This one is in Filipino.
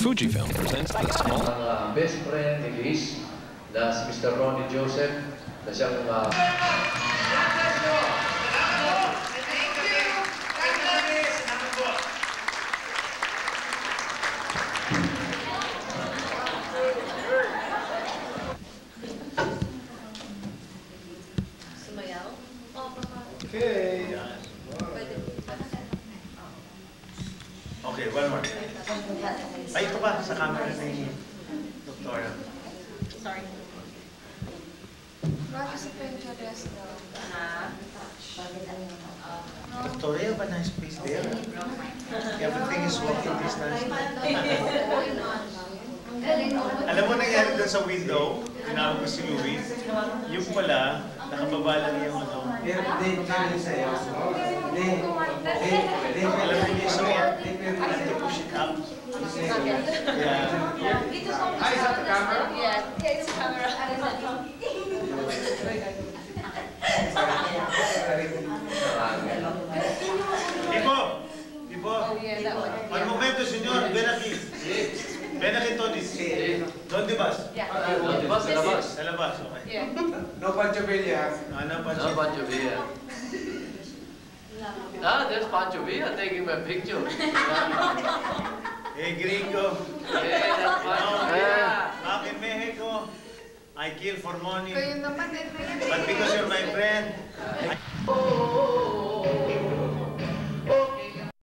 Fujifilm presents the small... Ang best friend ni Liz, na si Mr. Ronnie Joseph, na siyang Okay. Okay, one more. Ay, ito pa sa camera ni Doktora. Sorry. Doktora, you have a nice place there. Everything is walking distance. Alam mo nangyari doon sa window, tinawag ko si Louie, yung pala, nakababa lang yung ano. Alam mo yung suya, to push it up. Yeah. Hi, is that the camera? Yeah, it's the camera. Tipo, al momento, señor, ven aquí. Ven aquí, Tony. ¿Dónde vas? ¿Dónde vas? Sa labas. Sa labas, okay. Yeah. No Pancho Villa. No Pancho Villa. There's Pancho Villa taking my picture. Hey, gringo. Hey, that's Pancho Villa. Back in Mexico, I kill for money. But because you're my friend,